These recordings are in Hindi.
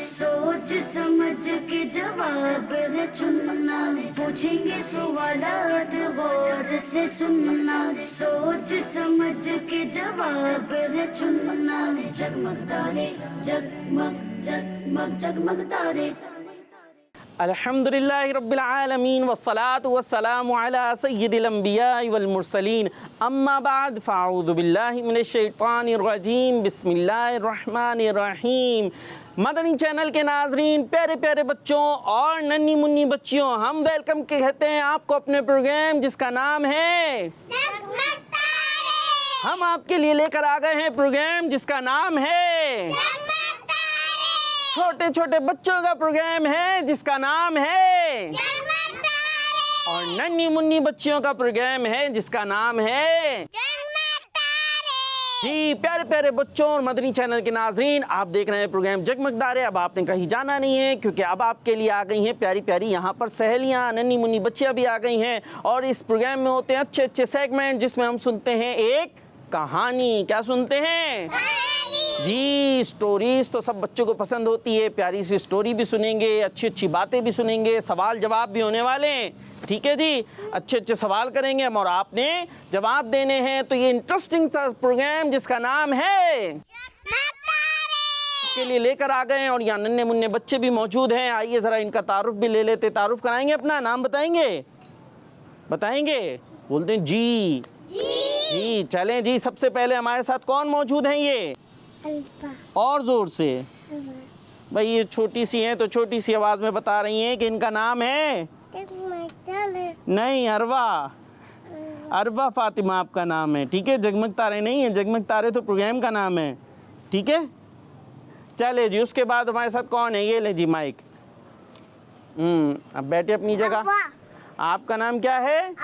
सोच समझ के जवाब है चुनना, पूछेंगे सवालात गौर से सुनना। सोच समझ के जवाब है चुनना। जगमग तारे जगमग जगमग जगमग तारे। अल्हम्दुलिल्लाहि रब्बिल आलमीन वस्सलातु वस्सलामु अला सय्यिदिल अंबिया वल मुरसलीन अम्मा बाद फ़अऊज़ु बिल्लाहि मिनश शैतानिर रजीम बिस्मिल्लाहिर रहमानिर रहीम। मदनी चैनल के नाजरीन, प्यारे प्यारे बच्चों और नन्ही मुन्नी बच्चियों, हम वेलकम कहते हैं आपको अपने प्रोग्राम जिसका नाम है जगमग तारे। हम आपके लिए लेकर आ गए हैं प्रोग्राम जिसका नाम है जगमग तारे। छोटे छोटे बच्चों का प्रोग्राम है जिसका नाम है जगमग तारे। और नन्ही मुन्नी बच्चियों का प्रोग्राम है जिसका नाम है जगमग तारे। जी प्यारे प्यारे बच्चों और मदनी चैनल के नाजरीन, आप देख रहे हैं प्रोग्राम जगमग तारे। अब आपने कहीं जाना नहीं है क्योंकि अब आपके लिए आ गई हैं प्यारी प्यारी यहाँ पर सहेलियाँ, नन्ही मुन्नी बच्चियाँ भी आ गई हैं। और इस प्रोग्राम में होते हैं अच्छे अच्छे सेगमेंट जिसमें हम सुनते हैं एक कहानी। क्या सुनते हैं? जी स्टोरीज तो सब बच्चों को पसंद होती है। प्यारी सी स्टोरी भी सुनेंगे, अच्छी अच्छी बातें भी सुनेंगे, सवाल जवाब भी होने वाले हैं। ठीक है जी, अच्छे अच्छे सवाल करेंगे हम और आपने जवाब देने हैं। तो ये इंटरेस्टिंग था प्रोग्राम जिसका नाम है के लिए लेकर आ गए हैं। और यहाँ नन्हे मुन्ने बच्चे भी मौजूद हैं। आइए ज़रा इनका तारुफ भी ले लेते। तारुफ कराएंगे, अपना नाम बताएंगे? बताएंगे? बोलते हैं जी जी। चलें जी, सबसे पहले हमारे साथ कौन मौजूद हैं? ये और जोर से भाई, ये छोटी सी हैं तो छोटी सी आवाज में बता रही हैं कि इनका नाम है नहीं, अरवा फातिमा आपका नाम है। ठीक है, जगमग तारे नहीं है, जगमग तारे तो प्रोग्राम का नाम है। ठीक है, चले जी। उसके बाद हमारे साथ कौन है? ये ले जी माइक। अब बैठे अपनी जगह। आपका नाम क्या है?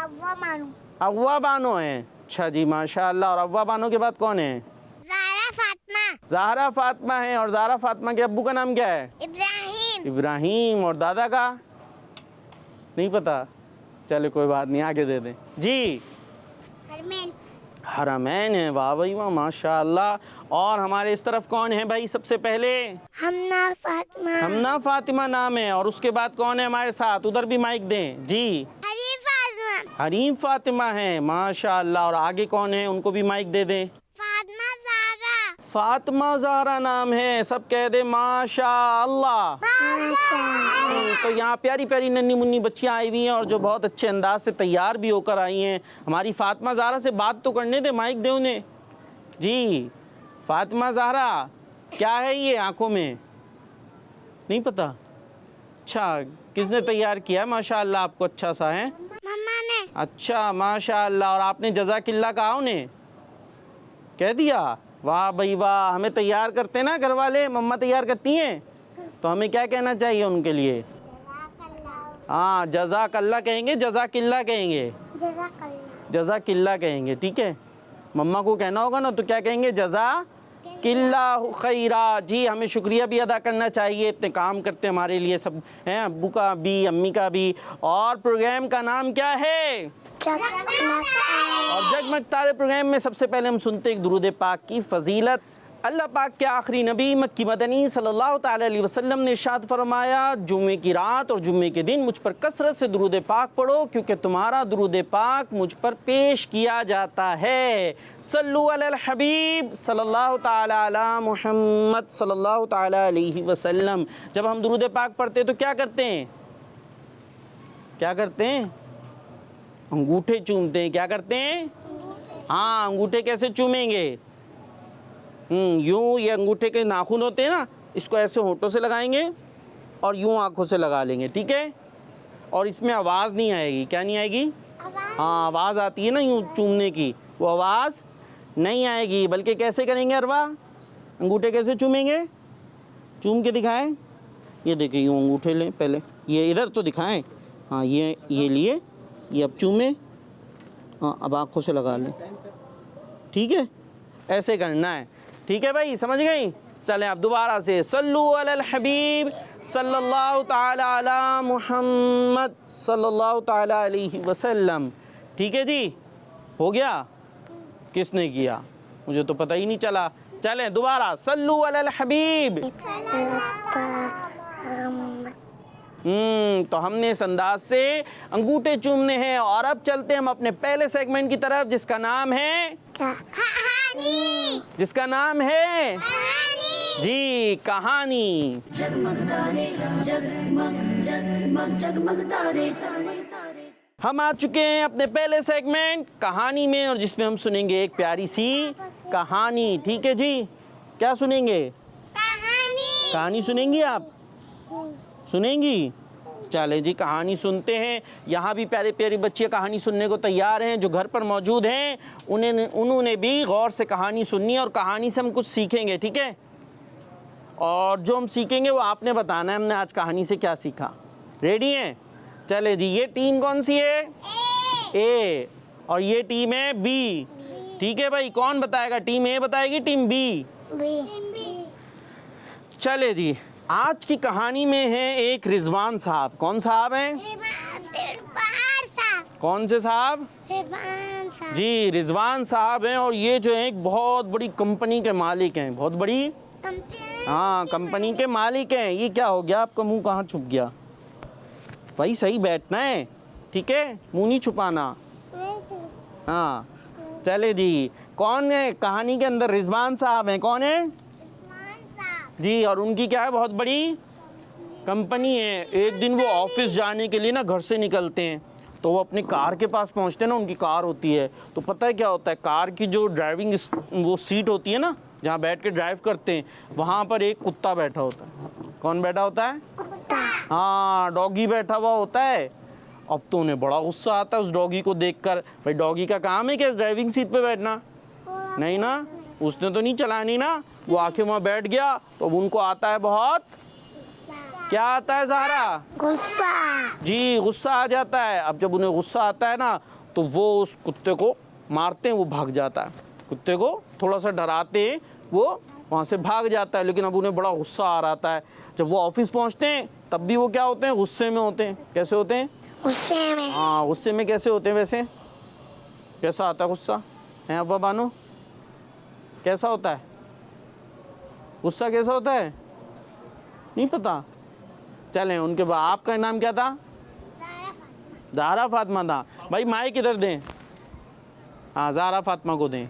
अव्वा बानो है। अच्छा जी, माशाअल्लाह। और अव्वा बानो के बाद कौन है? ज़हरा फातिमा है। और ज़हरा फातिमा के अब्बू का नाम क्या है? इब्राहिम। और दादा का नहीं पता? चले कोई बात नहीं, आगे दे दें जी। हरमैन है। वाह भाई वाह, माशाअल्लाह। और हमारे इस तरफ कौन है भाई? सबसे पहले हमना फातिमा नाम है। और उसके बाद कौन है हमारे साथ? उधर भी माइक दें जी। हरीम फातिमा है, माशाअल्लाह। और आगे कौन है? उनको भी माइक दे दें। फातिमा ज़हरा नाम है। सब कह दे माशाअल्लाह। तो यहाँ प्यारी प्यारी नन्ही मुन्नी बच्चियाँ आई हुई हैं और जो बहुत अच्छे अंदाज से तैयार भी होकर आई हैं। हमारी फातिमा ज़हरा से बात तो करने दे, माइक दे उन्हें जी। फातिमा ज़हरा, क्या है ये आंखों में? नहीं पता? अच्छा, किसने तैयार किया? माशाअल्लाह, आपको अच्छा सा है। मम्मा ने। अच्छा माशाअल्लाह। और आपने जज़ाकिल्लाह कहा उन्हें? कह दिया? वाह भाई वाह। हमें तैयार करते ना घर वाले, मम्मा तैयार करती हैं, तो हमें क्या कहना चाहिए उनके लिए? हाँ, जज़ाकल्लाह कहेंगे, जज़ाकिल्लाह कहेंगे? जज़ाकिल्लाह कहेंगे। ठीक है, मम्मा को कहना होगा ना तो क्या कहेंगे? जज़ाकिल्लाह खैरा। जी, हमें शुक्रिया भी अदा करना चाहिए, इतने काम करते हमारे लिए सब हैं, अब्बू का भी अम्मी का भी। और प्रोग्राम का नाम क्या है? और जगमग तारे प्रोग्राम में सबसे पहले हम सुनते हैं दुरूद पाक की फजीलत। अल्लाह पाक के आखिरी नबी मक्की मदनी सल्लल्लाहु ताला अलैहि वसल्लम ने इरशाद फरमाया, जुम्मे की रात और जुम्मे के दिन मुझ पर कसरत से दुरूद पाक पढ़ो क्योंकि तुम्हारा दुरूद पाक मुझ पर पेश किया जाता है। सल्लु अलल हबीब सल्लल्लाहु ताला अला मुहम्मद सल्लल्लाहु ताला अलैहि वसल्लम। जब हम दुरूद पाक पढ़ते तो क्या करते हैं? क्या करते हैं? अंगूठे चूमते हैं। क्या करते हैं? हाँ, अंगूठे कैसे चूमेंगे? यूँ, ये अंगूठे के नाखून होते हैं ना, इसको ऐसे होंठों से लगाएंगे और यूँ आँखों से लगा लेंगे। ठीक है, और इसमें आवाज़ नहीं आएगी। क्या नहीं आएगी? हाँ, आवाज़ आती है ना यूँ चूमने की, वो आवाज़ नहीं आएगी। बल्कि कैसे करेंगे अरवा? अंगूठे कैसे चूमेंगे? चूम के दिखाएं। ये देखिए, यूँ अंगूठे लें पहले, ये इधर तो दिखाएं। हाँ, ये लिए, ये अब चूमे। हाँ, अब आँखों से लगा लें। ठीक है, ऐसे करना है। ठीक है भाई, समझ गई? चलें अब दोबारा से। सल्लु अलल हबीब सल्लल्लाहु ताला अला मुहम्मद सल्लल्लाहु ताला अलैहि वसल्लम। ठीक है जी, हो गया? किसने किया? मुझे तो पता ही नहीं चला। चलें दोबारा। सल्लु अलल हबीब तो हमने इस अंदाज से अंगूठे चूमने हैं और अब चलते हैं हम अपने पहले सेगमेंट की तरफ जिसका नाम है कहानी। जिसका नाम है जी कहानी। जगमग तारे जगमग जगमग जगमग तारे तारे तारे। हम आ चुके हैं अपने पहले सेगमेंट कहानी में और जिसमें हम सुनेंगे एक प्यारी सी कहानी। ठीक है जी, क्या सुनेंगे? कहानी। कहानी सुनेंगी आप? सुनेंगी? चले जी कहानी सुनते हैं। यहाँ भी प्यारे प्यारी बच्चे कहानी सुनने को तैयार हैं। जो घर पर मौजूद हैं उन्होंने भी गौर से कहानी सुननी है और कहानी से हम कुछ सीखेंगे। ठीक है, और जो हम सीखेंगे वो आपने बताना है हमने आज कहानी से क्या सीखा। रेडी हैं? चले जी, ये टीम कौन सी है? ए। और ये टीम है बी। ठीक है भाई, कौन बताएगा? टीम ए बताएगी, टीम बी? चले जी, आज की कहानी में है एक रिजवान साहब। कौन साहब हैं? कौन से साहब? जी रिजवान साहब हैं और ये जो है एक बहुत बड़ी कंपनी के मालिक हैं। बहुत बड़ी हाँ कंपनी के मालिक हैं। ये क्या हो गया, आपका मुंह कहाँ छुप गया? भाई सही बैठना है, ठीक है, मुंह नहीं छुपाना। हाँ चले जी, कौन है कहानी के अंदर? रिजवान साहब हैं। कौन है? जी, और उनकी क्या है? बहुत बड़ी कंपनी है। एक दिन वो ऑफिस जाने के लिए ना घर से निकलते हैं तो वो अपनी कार के पास पहुंचते हैं ना, उनकी कार होती है। तो पता है क्या होता है, कार की जो ड्राइविंग वो सीट होती है ना जहाँ बैठ के ड्राइव करते हैं, वहाँ पर एक कुत्ता बैठा होता है। कौन बैठा होता है? हाँ डॉगी बैठा हुआ होता है। अब तो उन्हें बड़ा गुस्सा आता है उस डॉगी को देखकर। भाई डॉगी का काम है क्या ड्राइविंग सीट पे बैठना? नहीं ना, उसने तो नहीं चलानी ना। वो आके वहाँ बैठ गया तो अब उनको आता है बहुत, क्या आता है ज़हरा? गुस्सा। जी गुस्सा आ जाता है। अब जब उन्हें गुस्सा आता है ना तो वो उस कुत्ते को मारते हैं, वो भाग जाता है। कुत्ते को थोड़ा सा डराते हैं, वो वहाँ से भाग जाता है। लेकिन अब उन्हें बड़ा गुस्सा आ रहा है। जब वो ऑफिस पहुँचते हैं तब भी वो क्या होते हैं? गुस्से में होते हैं। कैसे होते हैं? गुस्से में। हाँ गुस्से में कैसे होते हैं वैसे? कैसा आता है गुस्सा? हैं अब्बा बानो, कैसा होता है गुस्सा? कैसा होता है? नहीं पता? चलें उनके बाद। आपका नाम क्या था? ज़हरा फातिमा था। भाई माइक किधर दें? हाँ ज़हरा फातिमा को दें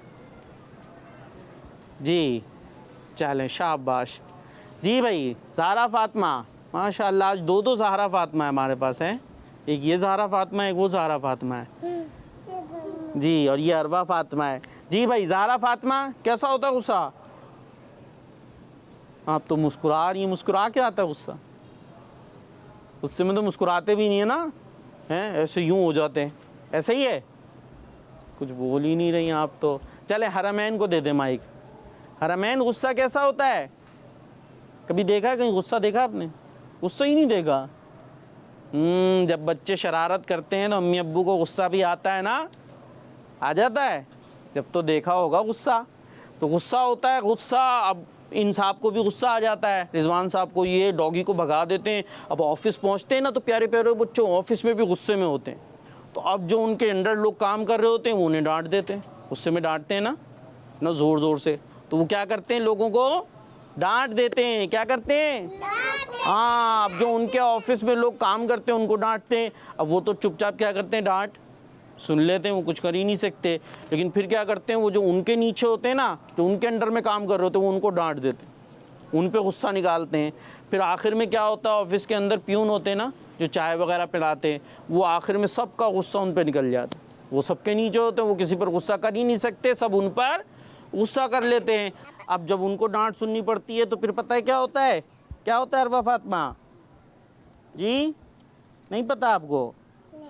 जी। चलें शाबाश जी भाई। ज़हरा फातिमा माशाल्लाह, आज दो ज़हरा फातिमा है हमारे पास है। एक ये ज़हरा फातिमा है, एक वो ज़हरा फातिमा है जी, और ये अरवा फातिमा है जी। भाई ज़हरा फातिमा कैसा होता है गुस्सा? आप तो मुस्कुरा रही हैं, मुस्कुरा के आता है गुस्सा? गुस्से में तो मुस्कुराते भी नहीं है ना, हैं ऐसे यूं हो जाते हैं। ऐसे ही है, कुछ बोल ही नहीं रही आप तो। चले हरमैन को दे दे माइक। हरमैन गुस्सा कैसा होता है? कभी देखा कहीं गुस्सा? देखा आपने? गुस्सा ही नहीं देखा। जब बच्चे शरारत करते हैं तो अम्मी अब्बू को गुस्सा भी आता है ना, आ जाता है। जब तो देखा होगा गुस्सा। तो गुस्सा होता है गुस्सा। अब इन साहब को भी गुस्सा आ जाता है, रिजवान साहब को। ये डॉगी को भगा देते हैं। अब ऑफिस पहुंचते हैं ना तो प्यारे प्यारे बच्चों ऑफिस में भी गुस्से में होते हैं। तो अब जो उनके अंडर लोग काम कर रहे होते हैं वो उन्हें डांट देते हैं। गुस्से में डांटते हैं ना ज़ोर ज़ोर से। तो वो क्या करते हैं? लोगों को डांट देते हैं। क्या करते हैं? हाँ, अब जो उनके ऑफिस में लोग काम करते हैं उनको डांटते हैं। अब वो तो चुपचाप क्या करते हैं? डांट सुन लेते हैं, वो कुछ कर ही नहीं सकते। लेकिन फिर क्या करते हैं? वो जो उनके नीचे होते हैं ना, जो उनके अंडर में काम कर रहे होते हैं, वो उनको डांट देते हैं, उन पे गुस्सा निकालते हैं। फिर आखिर में क्या होता है? ऑफिस के अंदर प्यून होते हैं ना जो चाय वगैरह पिलाते हैं, वो आखिर में सबका गुस्सा उन पर निकल जाता है। वो सबके नीचे होते हैं, वो किसी पर गुस्सा कर ही नहीं सकते, सब उन पर गुस्सा कर लेते हैं। अब जब उनको डांट सुननी पड़ती है तो फिर पता है क्या होता है? क्या होता है अरवा फातिमा जी? नहीं पता आपको?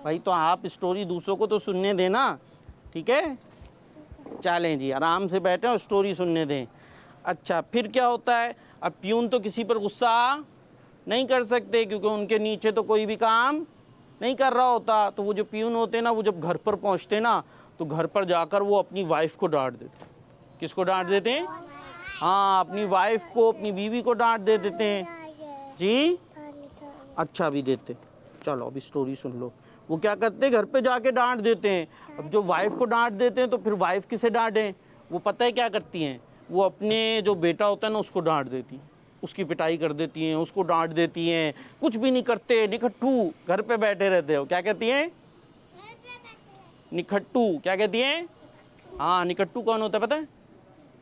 भाई तो आप स्टोरी दूसरों को तो सुनने देना, ठीक है? चलें जी, आराम से बैठें और स्टोरी सुनने दें। अच्छा फिर क्या होता है? अब प्यून तो किसी पर गुस्सा नहीं कर सकते क्योंकि उनके नीचे तो कोई भी काम नहीं कर रहा होता। तो वो जो प्यून होते हैं ना, वो जब घर पर पहुंचते ना तो घर पर जाकर वो अपनी वाइफ को डांट देते। किसको डांट देते हैं? हाँ अपनी वाइफ को, अपनी बीवी को डांट दे देते हैं जी। अच्छा भी देते। चलो अभी स्टोरी सुन लो। वो क्या करते हैं? घर पे जाके डांट देते हैं। अब जो वाइफ को डांट देते हैं तो फिर वाइफ किसे डांटें? वो पता है क्या करती हैं? वो अपने जो बेटा होता है ना उसको डांट देती हैं। उसकी पिटाई कर देती हैं, उसको डांट देती हैं, कुछ भी नहीं करते, निकट्ठू घर पे बैठे रहते हो। क्या कहती हैं? निकट्ठू। क्या कहती हैं? हाँ, निकट्ठू कौन होता है पता है?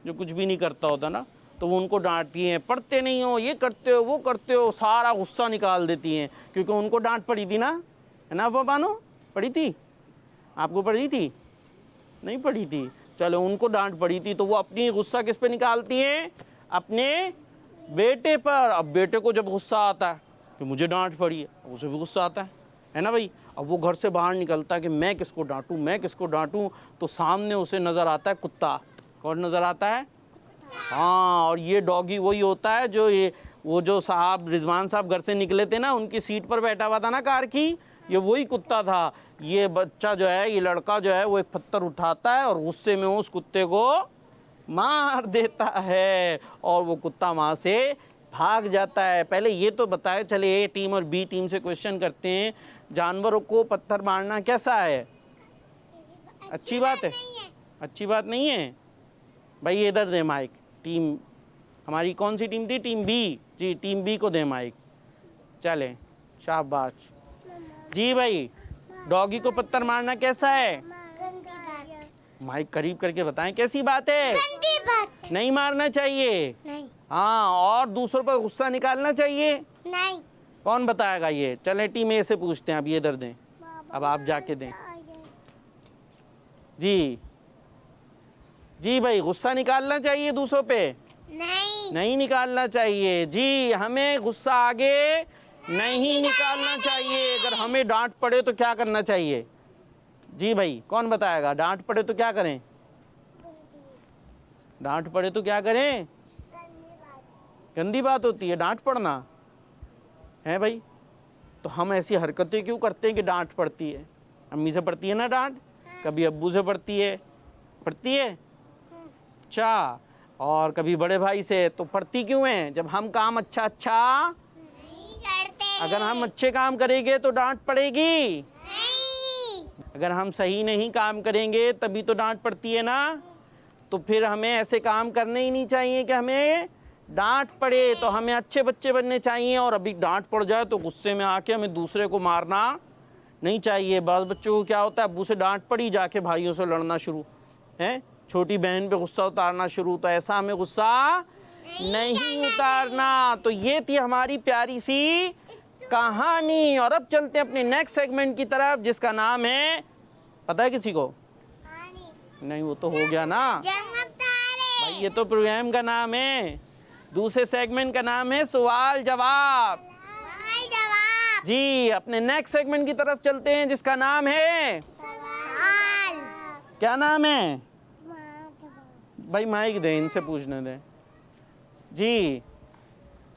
जो कुछ भी नहीं करता होता ना, तो वो उनको डांटती हैं, पढ़ते नहीं हो, ये करते हो, वो करते हो, सारा गुस्सा निकाल देती हैं, क्योंकि उनको डांट पड़ी थी ना, है ना वो बानो? पड़ी थी? आपको पड़ी थी? नहीं पड़ी थी। चलो, उनको डांट पड़ी थी तो वो अपनी गुस्सा किस पे निकालती हैं? अपने बेटे पर। अब बेटे को जब गुस्सा आता है कि मुझे डांट पड़ी है, उसे भी गुस्सा आता है ना भाई। अब वो घर से बाहर निकलता है कि मैं किसको डांटूं, मैं किसको डांटूं, तो सामने उसे नज़र आता है कुत्ता। कौन नज़र आता है? हाँ, और ये डॉगी वही होता है जो वो जो साहब रिजवान साहब घर से निकले थे ना, उनकी सीट पर बैठा हुआ था ना कार की, ये वही कुत्ता था। ये बच्चा जो है, ये लड़का जो है, वो एक पत्थर उठाता है और गुस्से में उस कुत्ते को मार देता है और वो कुत्ता वहाँ से भाग जाता है। पहले ये तो बताए चले, ए टीम और बी टीम से क्वेश्चन करते हैं, जानवरों को पत्थर मारना कैसा है? अच्छी बात है? अच्छी बात नहीं है भाई। इधर दे माइक। टीम हमारी कौन सी टीम थी? Team B. जी, टीम बी को दे माइक। चले, शाबाश जी भाई। डॉगी को पत्थर मारना कैसा है? गंदी बात। माइक करीब करके बताएं, कैसी बात है? गंदी बात। नहीं मारना चाहिए। नहीं। हाँ, और दूसरों पर गुस्सा निकालना चाहिए। नहीं। कौन बताएगा ये? चले, टीम ए से पूछते हैं। अब ये इधर दें, अब आप जाके दें। जी जी भाई, गुस्सा निकालना चाहिए दूसरों पे? नहीं। नहीं निकालना चाहिए जी। हमें गुस्सा आगे नहीं निकालना चाहिए। अगर हमें डांट पड़े तो क्या करना चाहिए? जी भाई, कौन बताएगा? डांट पड़े तो क्या करें? डांट पड़े तो क्या करें? गंदी बात होती है डांट पड़ना, है भाई। तो हम ऐसी हरकतें क्यों करते हैं कि डांट पड़ती है? अम्मी से पड़ती है ना डांट, कभी अब्बू से पड़ती है, पड़ती है। अच्छा, और कभी बड़े भाई से। तो पड़ती क्यों है? जब हम काम अच्छा नहीं करते। अगर हम अच्छे काम करेंगे तो डांट पड़ेगी। नहीं। अगर हम सही नहीं काम करेंगे तभी तो डांट पड़ती है ना। तो फिर हमें ऐसे काम करने ही नहीं चाहिए कि हमें डांट पड़े। तो हमें अच्छे बच्चे बनने चाहिए, और अभी डांट पड़ जाए तो गुस्से में आके हमें दूसरे को मारना नहीं चाहिए। बाल बच्चों को क्या होता है, अब्बू से डांट पड़ी, जाके भाइयों से लड़ना शुरू, है छोटी बहन पे गुस्सा उतारना शुरू। तो ऐसा हमें गुस्सा नहीं उतारना। तो ये थी हमारी प्यारी सी कहानी। और अब चलते हैं अपने नेक्स्ट सेगमेंट की तरफ, जिसका नाम है, पता है किसी को? नहीं, वो तो हो गया ना भाई, ये तो प्रोग्राम का नाम है। दूसरे सेगमेंट का नाम है सवाल जवाब। जी, अपने नेक्स्ट सेगमेंट की तरफ चलते हैं, जिसका नाम है, क्या नाम है भाई? माइक दे, इनसे पूछने दे। जी,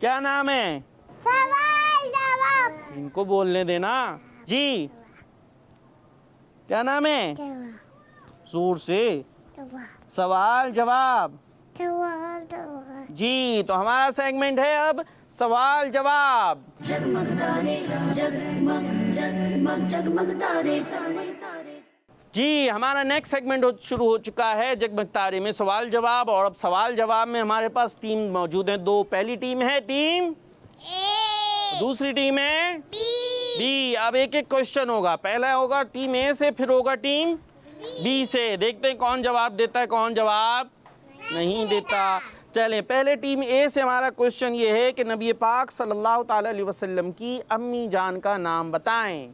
क्या नाम है? सवाल जवाब। इनको बोलने देना। जी, क्या नाम है? जोर से। सवाल जवाब। जी, तो हमारा सेगमेंट है अब सवाल जवाब। जगमग तारे, जगमग जगमग जगमग तारे, तारे तारे। जी, हमारा नेक्स्ट सेगमेंट शुरू हो चुका है जगमग तारे में सवाल जवाब। और अब सवाल जवाब में हमारे पास टीम मौजूद है दो। पहली टीम है टीम ए। दूसरी टीम है बी। बी। अब एक एक क्वेश्चन होगा, पहला होगा टीम ए से, फिर होगा टीम बी से। देखते हैं कौन जवाब देता है, कौन जवाब नहीं देता। चले, पहले टीम ए से हमारा क्वेश्चन ये है कि नबी पाक सल्लल्लाहु ताला अलैहि वसल्लम की अम्मी जान का नाम बताएं।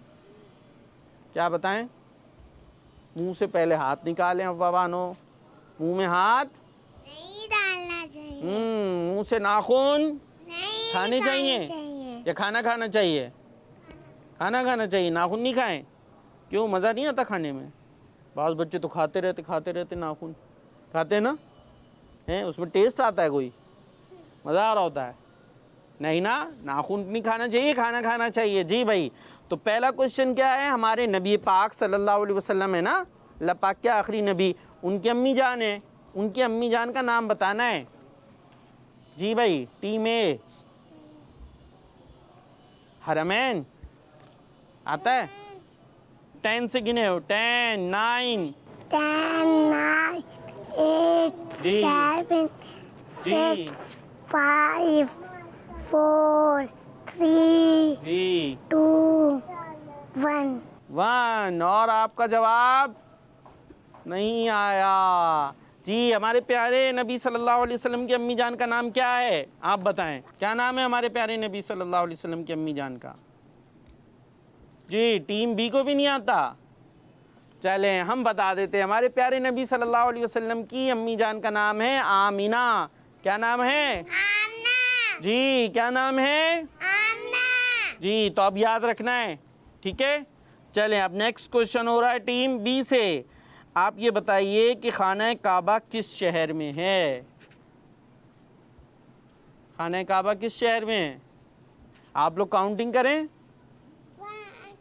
क्या बताएं? मुंह से पहले हाथ निकालें अव्वा बानो, मुंह में हाथ नहीं डालना चाहिए। मुंह से नाखून नहीं खाने चाहिए या खाना खाना चाहिए? खाना खाना चाहिए, नाखून नहीं खाएं। क्यों, मज़ा नहीं आता खाने में? बाज़ बच्चे तो खाते रहते नाखून खाते ना, हैं उसमें टेस्ट आता है, कोई मज़ा आ रहा होता है? नहीं ना, नाखून नहीं खाना चाहिए, खाना खाना चाहिए। जी भाई, तो पहला क्वेश्चन क्या है? हमारे नबी पाक सल्लल्लाहु अलैहि वसल्लम है ना, अल्लाह पाक के आखिरी नबी, उनकी अम्मी जान है, उनकी अम्मी जान का नाम बताना है। जी भाई, टीम ए, हरमैन आता है? 10 से गिने हो, 10, 9, 10, 9, 8, D. 7, 6, 5, 4 3 जी 2 1 1। और आपका जवाब नहीं आया जी। हमारे प्यारे नबी सल्लल्लाहु अलैहि वसल्लम की अम्मी जान का नाम क्या है, आप बताएं। क्या नाम है हमारे प्यारे नबी सल्लल्लाहु अलैहि वसल्लम की अम्मी जान का? जी, टीम बी को भी नहीं आता। चलें हम बता देते हैं। हमारे प्यारे नबी सल्लल्लाहु अलैहि वसल्लम की अम्मी जान का नाम है आमिना। क्या नाम है? आमना जी, क्या नाम है? आमना जी, तो अब याद रखना है, ठीक है। चलें अब नेक्स्ट क्वेश्चन हो रहा है टीम बी से। आप ये बताइए कि खाना काबा किस शहर में है? खाना काबा किस शहर में है? आप लोग काउंटिंग करें।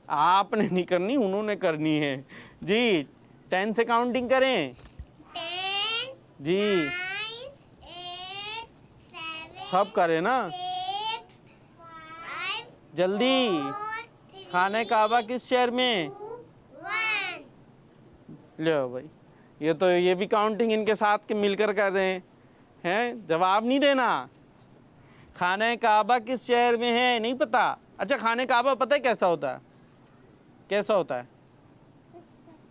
आपने नहीं करनी, उन्होंने करनी है जी। 10 से काउंटिंग करें 10 जी। 9 8 7 सब करें ना 6 5 जल्दी। 4 खाना काबा किस शहर में? 1 लो भाई, ये भी काउंटिंग इनके साथ के मिलकर कर रहे हैं। जवाब नहीं देना। खाना काबा किस शहर में है नहीं पता? अच्छा, खाना काबा पता है कैसा होता है? कैसा होता है?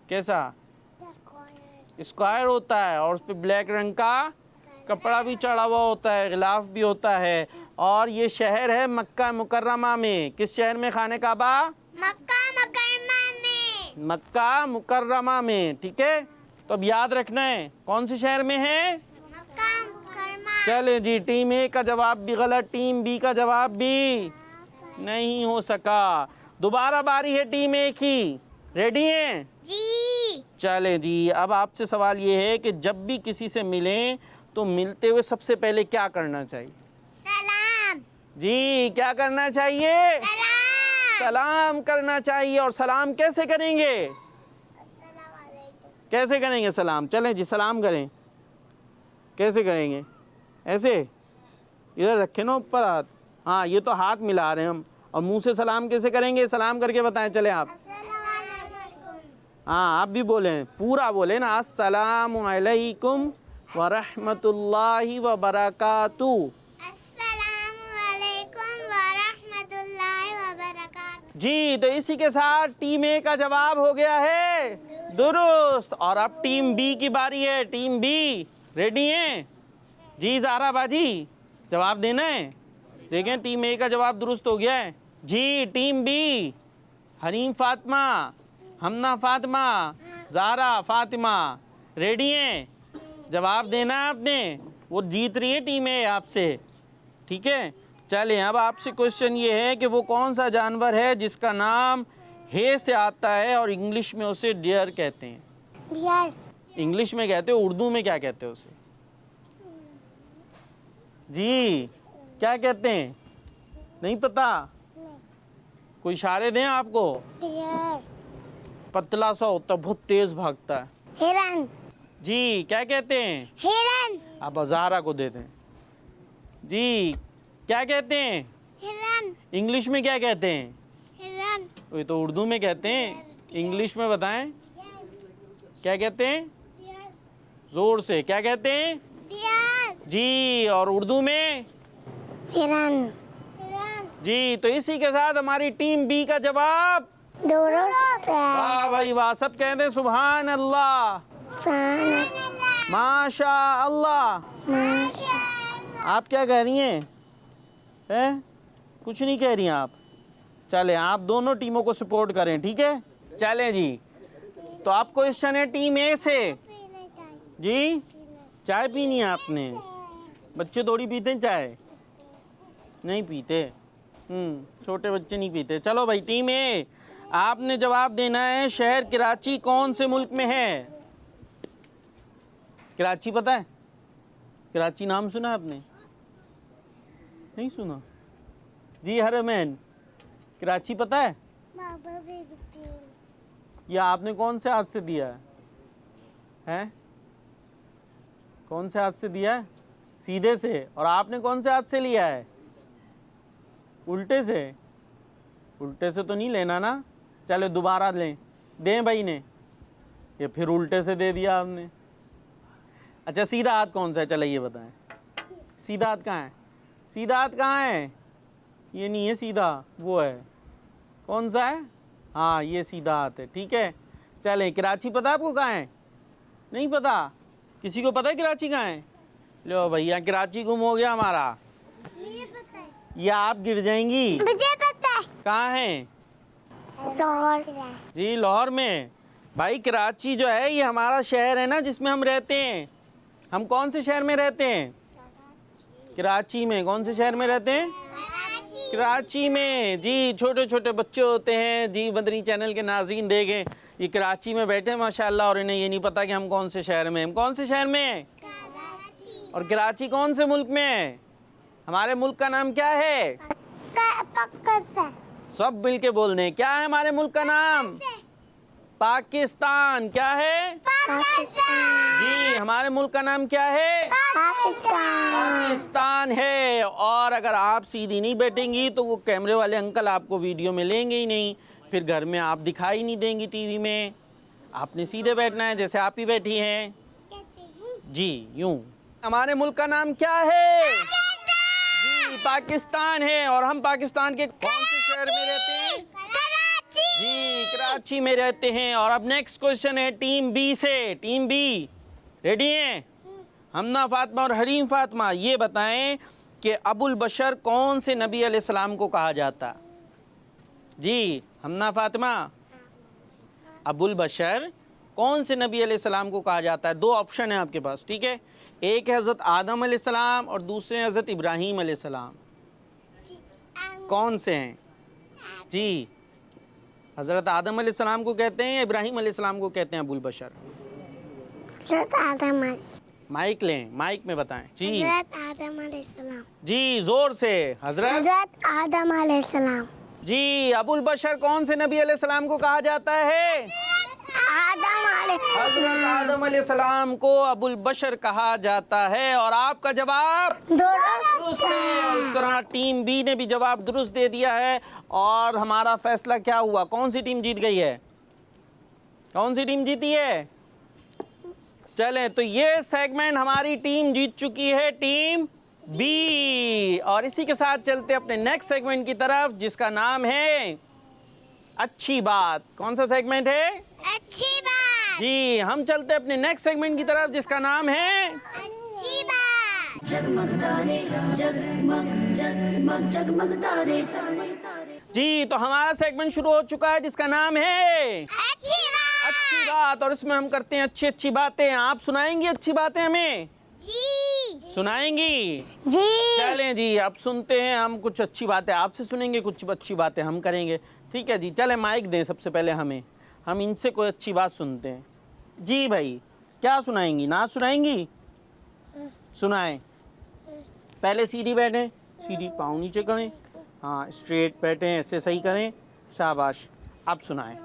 कैसा? स्क्वायर होता है और उस पर ब्लैक रंग का कपड़ा भी चढ़ा हुआ होता है, गिलाफ भी होता है। और ये शहर है मक्का मुकर्रमा में। किस शहर में खाना काबा? मक्का मुकरमा में मक्का मुकर्रमा में, ठीक है। तो अब याद रखना है कौन से शहर में है। मक्का मुकरमा चले जी, टीम ए का जवाब भी गलत, टीम बी का जवाब भी नहीं हो सका। दोबारा बारी है टीम ए की। रेडी हैं? जी चले जी, अब आपसे सवाल ये है कि जब भी किसी से मिलें तो मिलते हुए सबसे पहले क्या करना चाहिए? सलाम जी, क्या करना चाहिए? सलाम सलाम करना चाहिए। और सलाम कैसे करेंगे? कैसे करेंगे सलाम? चलें जी, सलाम करें। कैसे करेंगे? ऐसे इधर रखें ना ऊपर हाथ। हाँ, ये तो हाथ मिला रहे हैं हम। और मुंह से सलाम कैसे करेंगे? सलाम करके बताएं। चले आप। हाँ, आप भी बोलें, पूरा बोलें ना। अस्सलामु अलैकुम व रहमतुल्लाहि व बरकातुहू। अस्सलामु अलैकुम व रहमतुल्लाहि व बरकातुहू। जी, तो इसी के साथ टीम ए का जवाब हो गया है दुरुस्त। और अब टीम बी की बारी है। टीम बी रेडी हैं? जी ज़ारा बाजी, जवाब देना है। देखें, टीम ए का जवाब दुरुस्त हो गया है जी। टीम बी, हरीम फातिमा, हमना फातिमा, ज़ारा फातिमा, रेडी हैं? जवाब देना है आपने। वो जीत रही है टीम ए आपसे, ठीक है। चलें अब आपसे क्वेश्चन ये है कि वो कौन सा जानवर है जिसका नाम हे से आता है और इंग्लिश में उसे डियर कहते हैं? डियर इंग्लिश में कहते हो, उर्दू में क्या कहते हैं उसे? जी, क्या कहते हैं? नहीं पता? कोई इशारे दें आपको। डियर पतला सा होता है, बहुत तेज भागता है। हिरन जी, क्या कहते हैं? हिरन आप ज़ारा को दे दें। जी, क्या कहते हैं? हिरन इंग्लिश में क्या कहते हैं? हिरन ये तो उर्दू में कहते हैं, इंग्लिश में बताएं। क्या कहते हैं? जोर से, क्या कहते हैं? डियर जी, और उर्दू में? हिरन जी, तो इसी के साथ हमारी टीम बी का जवाब दुरुस्त है। वाह भाई वाह। सब कहते हैं सुभान अल्लाह, माशा अल्लाह। आप क्या कह रही हैं? हैं? कुछ नहीं कह रही हैं आप। चलें, आप दोनों टीमों को सपोर्ट करें, ठीक है। चलें जी, तो आप क्वेश्चन है टीम ए से। जी, चाय पीनी है आपने? बच्चे थोड़ी पीते हैं चाय, नहीं पीते। छोटे बच्चे नहीं पीते। चलो भाई, टीम ए, आपने जवाब देना है। शहर कराची कौन से मुल्क में है? कराची पता है? कराची नाम सुना आपने? नहीं सुना? जी हरमैन, कराची पता है? या आपने कौन से हाथ से दिया है? हैं? कौन से हाथ से दिया है? सीधे से। और आपने कौन से हाथ से लिया है? उल्टे से। उल्टे से तो नहीं लेना ना। चलो दोबारा लें, दें भाई ने। ये फिर उल्टे से दे दिया आपने। अच्छा, सीधा हाथ कौन सा है? चलो ये बताएं, सीधा हाथ कहाँ है? सीधा हाथ कहाँ है? ये नहीं है सीधा, वो है। कौन सा है? हाँ ये सीधा हाथ है, ठीक है। चलें, कराची पता है आपको कहाँ है? नहीं पता? किसी को पता है कराची कहाँ है? लो भैया, कराची गुम हो गया हमारा। मुझे पता है। या आप गिर जाएंगी। मुझे पता है। कहाँ है? लाहौर। जी लाहौर में। भाई कराची जो है ये हमारा शहर है ना जिसमें हम रहते हैं। हम कौन से शहर में रहते हैं? कराची में। कौन से शहर में रहते हैं? कराची में। जी छोटे छोटे बच्चे होते हैं जी, मदनी चैनल के नाज़रीन देखें, ये कराची में बैठे हैं माशाल्लाह, और इन्हें ये नहीं पता कि हम कौन से शहर में हैं। हम कौन से शहर में हैं? और कराची कौन से मुल्क में है? हमारे मुल्क का नाम क्या है? सब मिल के बोल दें, क्या है हमारे मुल्क का नाम? पाकिस्तान। क्या है? जी हमारे मुल्क का नाम क्या है? पाकिस्तान है। और अगर आप सीधी नहीं बैठेंगी तो वो कैमरे वाले अंकल आपको वीडियो में लेंगे ही नहीं, फिर घर में आप दिखाई नहीं देंगी टीवी में। आपने सीधे बैठना है जैसे आप ही बैठी हैं जी, यूं। हमारे मुल्क का नाम क्या है? जी पाकिस्तान है। और हम पाकिस्तान के कौन से शहर में रहते हैं? जी कराची में रहते हैं। और अब नेक्स्ट क्वेश्चन है टीम बी से। टीम बी रेडी हैं? हमना फातिमा और हरीम फातिमा, ये बताएं कि अबुल बशर कौन से नबी अलैहिस्सलाम को कहा जाता? जी हमना फातिमा, अबुल बशर कौन से नबी अलैहिस्सलाम को कहा जाता है? दो ऑप्शन है आपके पास, ठीक है। एक है हज़रत आदम अलैहिस्सलाम और दूसरे हैं हज़रत इब्राहीम अलैहिस्सलाम। कौन से हैं? जी हज़रत आदम अलैहिस्सलाम को कहते हैं या इब्राहीम अलैहिस्सलाम को कहते हैं अबुल बशर? माइक लें, माइक में बताएं जी। आदम अलैहिस्सलाम। जी जोर से। हज़रत आदम अलैहिस्सलाम। जी अबुल बशर कौन से नबी अलैहिस्सलाम को कहा जाता है? हज़रत आदम अलैहिस्सलाम को अबुल बशर कहा जाता है। और आपका जवाब दुरुस्त है। और इस तरह टीम बी ने भी जवाब दुरुस्त दे दिया है। और हमारा फैसला क्या हुआ? कौन सी टीम जीत गई है? कौन सी टीम जीती है? चलें, तो ये सेगमेंट हमारी टीम जीत चुकी है, टीम बी। और इसी के साथ चलते अपने नेक्स्ट सेगमेंट की तरफ जिसका नाम है अच्छी बात। कौन सा सेगमेंट है? अच्छी बात। जी हम चलते अपने नेक्स्ट सेगमेंट की तरफ जिसका नाम है अच्छी बात। जगमग तारे, जगमग जगमग जगमग तारे, तारे तारे। जी तो हमारा सेगमेंट शुरू हो चुका है जिसका नाम है अच्छी बात। अच्छी बात। और इसमें हम करते हैं अच्छी अच्छी बातें। आप सुनाएंगी अच्छी बातें हमें? जी। सुनाएंगी? जी। चलें जी, अब सुनते हैं। हम कुछ अच्छी बातें आपसे सुनेंगे, कुछ अच्छी बातें हम करेंगे, ठीक है जी। चलें माइक दें सबसे पहले हमें, हम इनसे कोई अच्छी बात सुनते हैं। जी भाई क्या सुनाएंगी? नाच सुनाएंगी? सुनाएं। पहले सीधी बैठें, सीधी पाँव नीचे करें, हाँ स्ट्रेट बैठें, ऐसे सही करें, शाबाश। अब सुनाएं।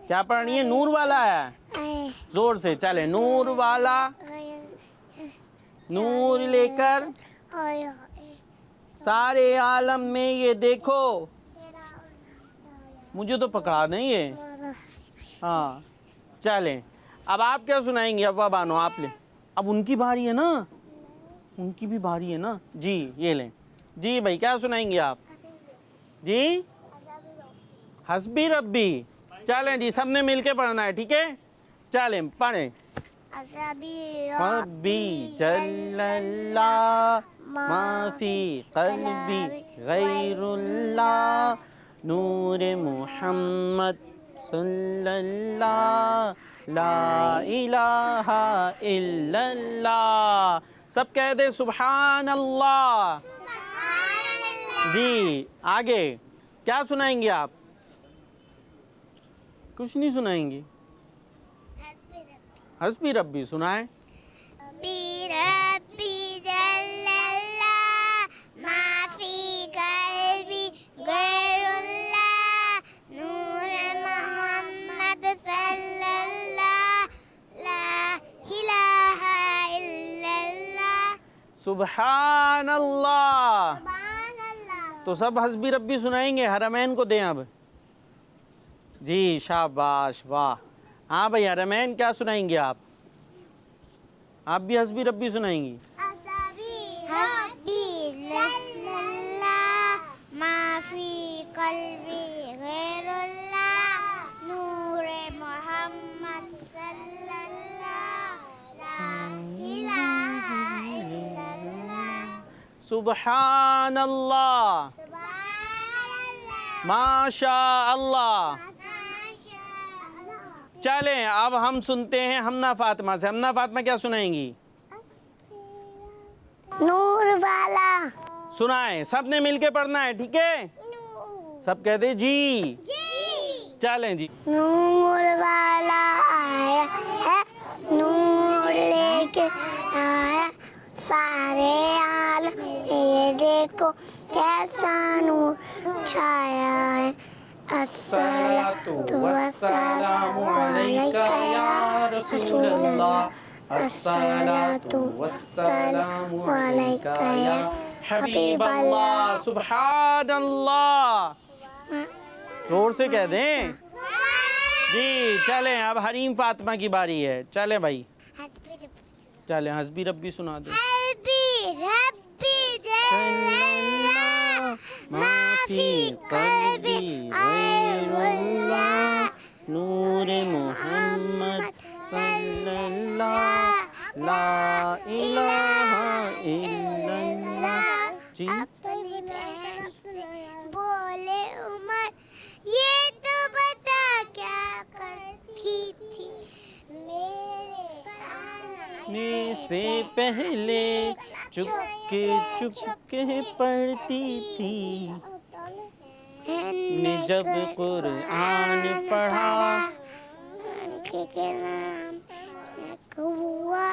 क्या पढ़ रही है? नूर वाला है, जोर से। चले, नूर वाला नूर लेकर सारे आलम में ये देखो। मुझे तो पकड़ा नहीं है। हाँ चलें, अब आप क्या सुनाएंगे? अब्बा बानो आप ले। अब उनकी बारी है ना, उनकी भी बारी है ना जी। ये लें जी भाई, क्या सुनाएंगे आप? जी हस्बी रब्बी। चलें जी, सबने मिलके पढ़ना है, ठीक है। चलें पढ़ें। रब्बी जल्लल्लाह माफी कल्बी गैरुल्लाह नूर मुहम्मद सल्लल्लाह ला इलाहा इल्लल्लाह। सब कह दे सुभान अल्लाह। जी आगे क्या सुनाएंगे आप? कुछ नहीं सुनाएंगी? हस्बी रब्बी सुनाएं। सुभान अल्लाह। तो सब हस्बी रब्बी सुनाएंगे। हरमैन को दें अब। जी शाबाश, वाह। हाँ भाई हरमैन क्या सुनाएंगे आप? आप भी हस्बी रब्बी सुनाएंगी? कल्बी गैरुल्लाह नूरे मोहम्मद सल्लल्लाहु ला इलाहा इल्लल्लाह सुबहान अल्लाह, सुभानअल्लाह माशा अल्लाह। माशाअल्लाह। चलें अब हम सुनते हैं हमना फातिमा से। हमना फातिमा क्या सुनाएंगी? नूर वाला सुनाएं, सबने मिलके पढ़ना है, ठीक है? सब कह दे जी। चलें जी। नूर वाला आया है, नूर लेके आया सारे आलम, ये देखो कैसा नूर छाया है। अस्सलातु वस्सलामु अलैका या रसूलल्लाह, अस्सलातु वस्सलामु अलैका या हबीबल्लाह। सुभान अल्लाह, जोर से कह दें जी। चलें अब हरीम फातिमा की बारी है। चलें भाई, चलें हस्बी रब्बी सुना दे। माफी कल्बी गैरुल्लाह नूरे मोहम्मद सल्लल्लाहु ला इलाहा इल्लल्लाह। जी अपनी बहन से बोले उमर, ये तो बता क्या करती थी में से पहले चुपके चुपके पढ़ती थी, ने जब कुरान पढ़ा के कलाम हुआ,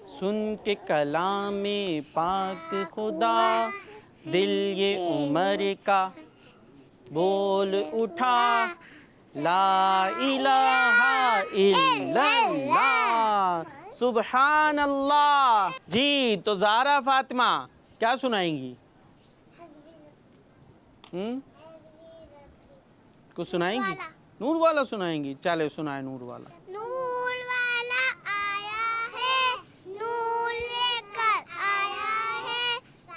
सुन के कलामे पाक खुदा, दिल ये उमर का बोल उठा ला इलाहा इल्लल्लाह। सुभान अल्लाह। जी तो ज़ारा फातिमा क्या सुनाएंगी? कुछ सुनाएंगी? नूर वाला सुनाएंगी। चले सुनाए नूर वाला। नूर वाला आया है, नूर लेकर आया है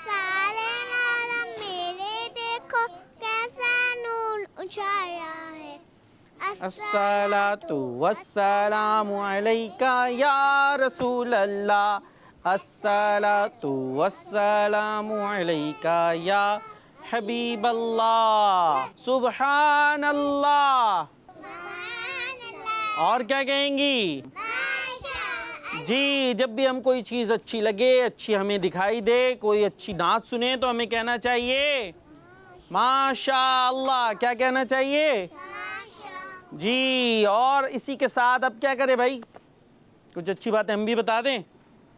सारे आलम, मेरे देखो कैसा नूर उछाया है। अस्सलातु वस्सलामु अलैका या रसूल अल्लाह, अस्सलातु वस्सलामु अलैका या हबीब अल्लाह। सुभान अल्लाह। और क्या कहेंगी? जी जब भी हम कोई चीज़ अच्छी लगे, अच्छी हमें दिखाई दे, कोई अच्छी नात सुने तो हमें कहना चाहिए माशा अल्लाह। क्या कहना चाहिए? जी। और इसी के साथ अब क्या करें भाई? कुछ अच्छी बातें हम भी बता दें,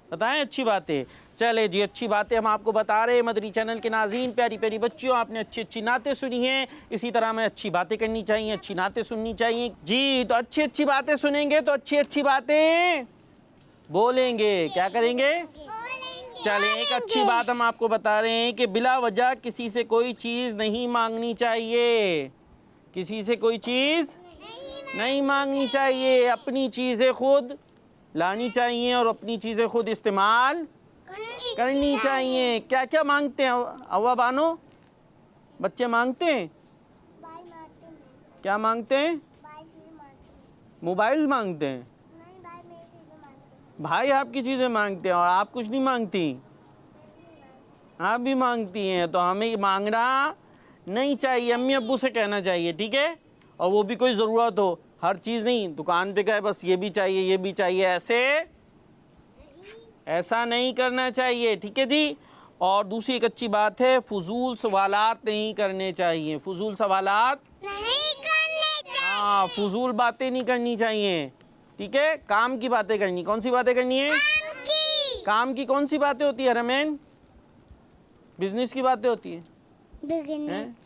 बताएं अच्छी बातें। चले जी, अच्छी बातें हम आपको बता रहे हैं। मदरी चैनल के नाज़रीन, प्यारी प्यारी बच्चियों, आपने अच्छी अच्छी नातें सुनी हैं। इसी तरह हमें अच्छी बातें करनी चाहिए, अच्छी नातें सुननी चाहिए। जी तो अच्छी अच्छी बातें सुनेंगे तो अच्छी अच्छी बातें बोलेंगे। क्या करेंगे? चले एक अच्छी बात हम आपको बता रहे हैं कि बिला वजह किसी से कोई चीज़ नहीं मांगनी चाहिए। किसी से कोई चीज़ नहीं मांगनी चाहिए। अपनी चीज़ें खुद लानी चाहिए और अपनी चीज़ें खुद इस्तेमाल करनी चाहिए। क्या क्या मांगते हैं अव्वा बानो? बच्चे मांगते हैं, क्या मांगते हैं? मोबाइल मांगते हैं। भाई आपकी चीज़ें मांगते हैं और आप कुछ नहीं मांगती। आप भी मांगती हैं तो हमें मांगना नहीं चाहिए। अम्मी अब्बू से कहना चाहिए, ठीक है? और वो भी कोई ज़रूरत हो, हर चीज़ नहीं। दुकान पे गए बस ये भी चाहिए ये भी चाहिए, ऐसा नहीं करना चाहिए, ठीक है जी। और दूसरी एक अच्छी बात है, फजूल सवालात नहीं करने चाहिए। फजूल सवालात नहीं करने चाहिए। हाँ, फजूल बातें नहीं करनी चाहिए, ठीक है? काम की बातें करनी। कौन सी बातें करनी है? काम की कौन सी बातें होती है रमेन? बिजनेस की बातें होती हैं।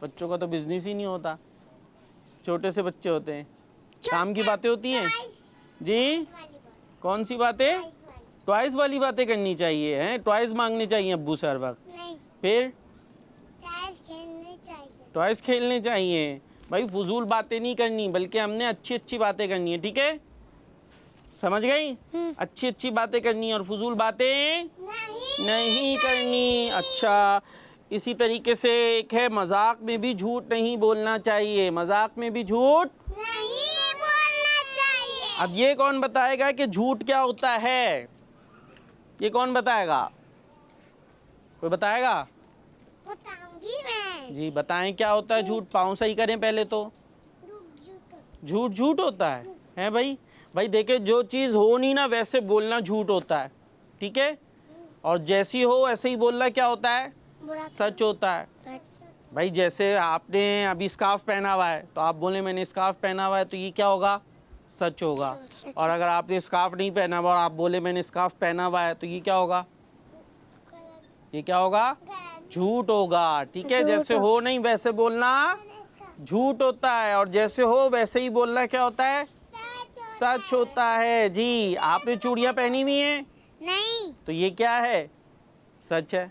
बच्चों का तो बिजनेस ही नहीं होता, छोटे से बच्चे होते हैं। काम की बातें होती हैं जी। कौन सी बातें? टॉयज वाली बातें करनी चाहिए, हैं? टॉयज मांगने चाहिए अब्बू से हर वक्त। फिर टॉयज खेलने चाहिए। भाई फजूल बातें नहीं करनी, बल्कि हमने अच्छी अच्छी बातें करनी है, ठीक है? समझ गई? अच्छी अच्छी बातें करनी है और फजूल बातें नहीं करनी। अच्छा, इसी तरीके से एक है मजाक में भी झूठ नहीं बोलना चाहिए, मजाक में भी झूठ। नहीं बोलना चाहिए। अब ये कौन बताएगा कि झूठ क्या होता है? ये कौन बताएगा? कोई बताएगा? बताऊंगी मैं। जी बताएं क्या होता है झूठ। पाँव सही करें पहले तो। झूठ झूठ होता है भाई। भाई देखे, जो चीज़ हो नहीं ना वैसे बोलना झूठ होता है, ठीक है। और जैसी हो ऐसे ही बोलना क्या होता है? सच होता है। सच। भाई जैसे आपने अभी स्कार्फ पहना हुआ है तो आप बोले मैंने स्कार्फ पहना हुआ है, तो ये क्या होगा? सच होगा। और अगर आपने स्कार्फ नहीं पहना हुआ और आप बोले मैंने स्कार्फ पहना हुआ है, तो ये क्या होगा? ये क्या होगा? झूठ होगा, ठीक है। जैसे हो नहीं वैसे बोलना झूठ होता है, और जैसे हो वैसे ही बोलना क्या होता है? सच होता है। जी आपने चूड़ियाँ पहनी हुई हैं, नहीं। तो ये क्या है? सच है।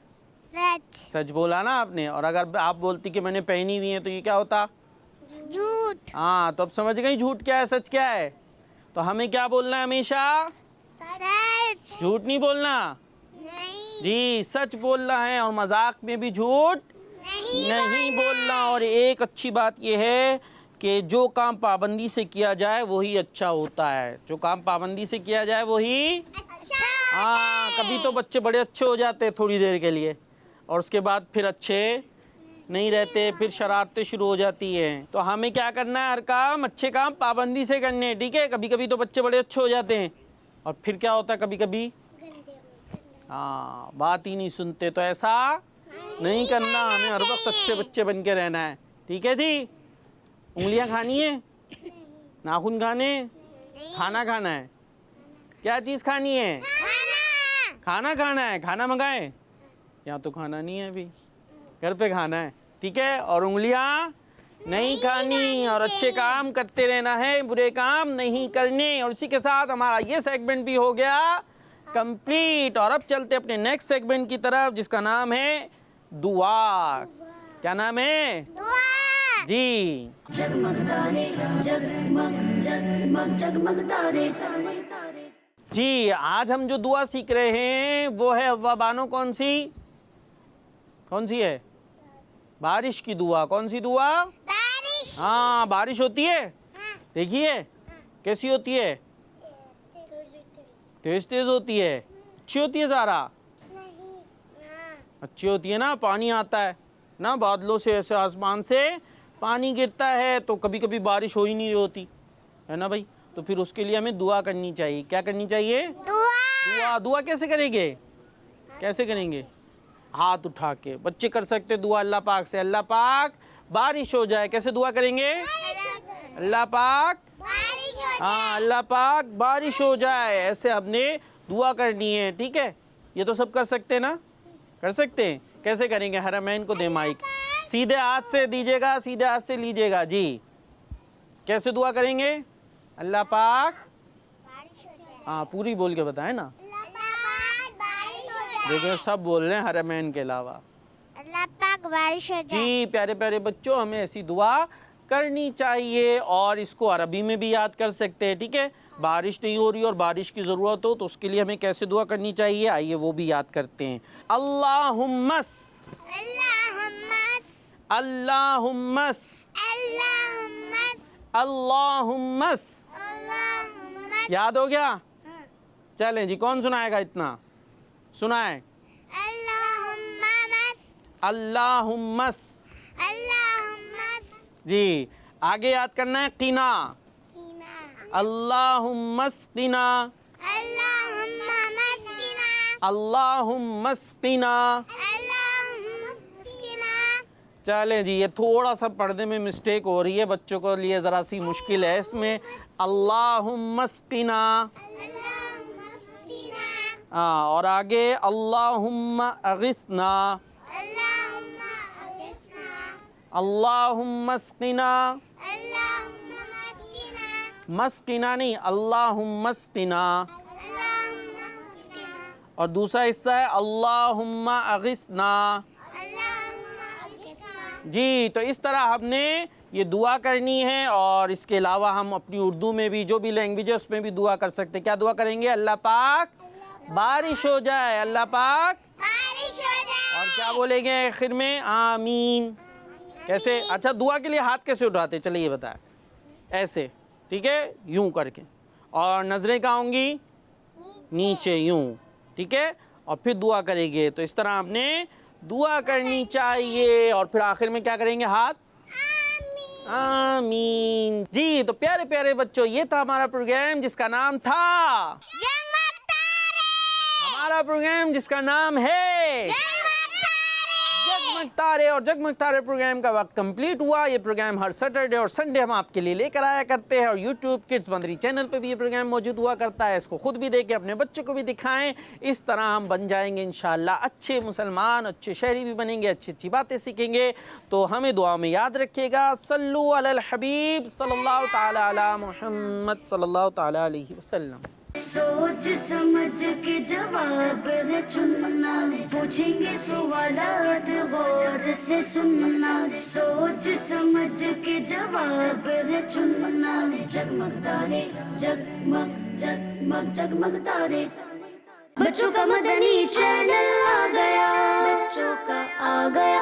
सच। सच बोला ना आपने। और अगर आप बोलती कि मैंने पहनी हुई है, तो ये क्या होता? झूठ। हाँ, तो अब समझ गई झूठ क्या है, सच क्या है। तो हमें क्या बोलना है हमेशा? सच। झूठ नहीं बोलना। नहीं। जी सच बोलना है, और मजाक में भी झूठ नहीं बोलना। और एक अच्छी बात यह है कि जो काम पाबंदी से किया जाए वही अच्छा होता है। जो काम पाबंदी से किया जाए वही। अच्छा। हाँ, कभी तो बच्चे बड़े अच्छे हो जाते हैं थोड़ी देर के लिए, और उसके बाद फिर अच्छे नहीं रहते, फिर शरारतें शुरू हो जाती हैं। तो हमें क्या करना है? हर काम अच्छे काम पाबंदी से करने हैं, ठीक है। कभी कभी तो बच्चे बड़े अच्छे हो जाते हैं, और फिर क्या होता है कभी कभी? हाँ, बात ही नहीं सुनते। तो ऐसा नहीं करना, हमें हर वक्त अच्छे बच्चे बन के रहना है, ठीक है जी। उंगलियां खानी है, नाखून खाने, खाना खाना है। क्या चीज़ खानी है? खाना खाना है। खाना मंगाए? यहाँ तो खाना नहीं है अभी, घर पे खाना है, ठीक है। और उंगलियां नहीं खानी, और अच्छे काम करते रहना है, बुरे काम नहीं करने। और इसी के साथ हमारा ये सेगमेंट भी हो गया कंप्लीट। और अब चलते अपने नेक्स्ट सेगमेंट की तरफ, जिसका नाम है दुआ। क्या नाम है? दुआ। जी जगमग तारे जगमग जगमग जगमग तारे तारे तारे। जी, आज हम जो दुआ सीख रहे हैं वो है अव्वा बानो। कौन सी है? बारिश की दुआ। कौन सी दुआ? बारिश। हाँ, बारिश होती है। देखिए कैसी होती है? तेज तेज होती है। अच्छी होती है सारा? अच्छी होती है ना। पानी आता है ना बादलों से, ऐसे आसमान से पानी गिरता है, तो कभी कभी बारिश हो ही नहीं होती है ना भाई। तो फिर उसके लिए हमें दुआ करनी चाहिए। क्या करनी चाहिए? दुआ। दुआ कैसे करेंगे? कैसे करेंगे? हाथ उठा के। बच्चे कर सकते दुआ अल्लाह पाक से, अल्लाह पाक बारिश हो जाए। कैसे दुआ करेंगे? अल्लाह पाक, हाँ, अल्लाह पाक बारिश हो जाए। ऐसे हमने दुआ करनी है, ठीक है। ये तो सब कर सकते हैं ना? कर सकते हैं। कैसे करेंगे? हरमैन को दे माइक, सीधे हाथ से दीजिएगा, सीधे हाथ से लीजिएगा जी। कैसे दुआ करेंगे? अल्लाह पाक, हाँ पूरी बोल के बताएं ना। देखो सब बोल रहे हैं हरमैन के अलावा। अल्लाह पाक बारिश हो जाए। जी प्यारे प्यारे बच्चों, हमें ऐसी दुआ करनी चाहिए, और इसको अरबी में भी याद कर सकते हैं, ठीक है। बारिश नहीं हो रही और बारिश की ज़रूरत हो तो उसके लिए हमें कैसे दुआ करनी चाहिए, आइए वो भी याद करते हैं। अल्लाहुम्मस, अल्लाहुम्मस, अल्लाहुम्मस, अल्लाहुम्मस, अल्लाहुम्मस। अल्लाहुम्मस। याद हो गया? चलें जी, कौन सुनाएगा इतना? सुनाए। अल्लाहुम्मस, अल्लाहुम्मस। अल्लाहुम्मस। जी आगे याद करना है कीना। कीना। अल्लाहुम्मस कीना, अल्लाहुम्मस कीना, अल्लाहुम्मस कीना। अल्लाहुम्मस कीना। चलें जी, ये थोड़ा सा पढ़ने में मिस्टेक हो रही है, बच्चों को लिए ज़रा सी मुश्किल है इसमें। अल्लाहुम्मस कीना, अल्लाहुम्मस कीना, हाँ, और आगे अल्लाहुम्मा अगिस्ना, अल्लाहुम्मा अगिस्ना, अल्लाहुम्मा स्किना। अल्लाहुम्मा मस्किना, मस्किना नहीं, अल्लाहुम्मा स्किना। अल्लाहुम्मा मस्किना, और दूसरा हिस्सा है अल्लाहुम्मा अगिस्ना। अल्लाहुम्मा अगिस्ना। जी, तो इस तरह हमने ये दुआ करनी है, और इसके अलावा हम अपनी उर्दू में भी जो भी लैंग्वेज है उसमें भी दुआ कर सकते हैं। क्या दुआ करेंगे? अल्लाह पाक बारिश हो जाए, अल्लाह पाक, बारिश हो जाए। और क्या क्या बोलेंगे आखिर में? आमीन। कैसे? अच्छा, दुआ के लिए हाथ कैसे उठाते? चलिए ये बताएं। ऐसे, ठीक है, यूं करके, और नजरें कहाँ होंगी? नीचे, यूं, ठीक है, और फिर दुआ करेंगे। तो इस तरह आपने दुआ करनी चाहिए। और फिर आखिर में क्या करेंगे? हाथ आमीन। जी, तो प्यारे प्यारे बच्चों, ये था हमारा प्रोग्राम जिसका नाम था, हमारा प्रोग्राम जिसका नाम है जगमग तारे। और जगमग तारे प्रोग्राम का वक्त कंप्लीट हुआ। ये प्रोग्राम हर सैटरडे और संडे हम आपके लिए लेकर आया करते हैं, और यूट्यूब किड्स बंदरी चैनल पे भी ये प्रोग्राम मौजूद हुआ करता है। इसको खुद भी देखें, अपने बच्चों को भी दिखाएं। इस तरह हम बन जाएंगे इंशाअल्लाह अच्छे मुसलमान, अच्छे शहरी भी बनेंगे, अच्छी अच्छी बातें सीखेंगे। तो हमें दुआ में याद रखिएगा। सल्लु अलल हबीब सल्लल्लाहु ताला अला मुहम्मद सल्लल्लाहु ताला अलैहि वसल्लम। सोच समझ के जवाब है चुनना, पूछेंगे सवालात गौर से सुनना। सोच समझ के जवाब है चुनना। जगमग तारे, जगमग जगमग जगमग तारे। बच्चों का मदनी चैनल आ गया, बच्चों का आ गया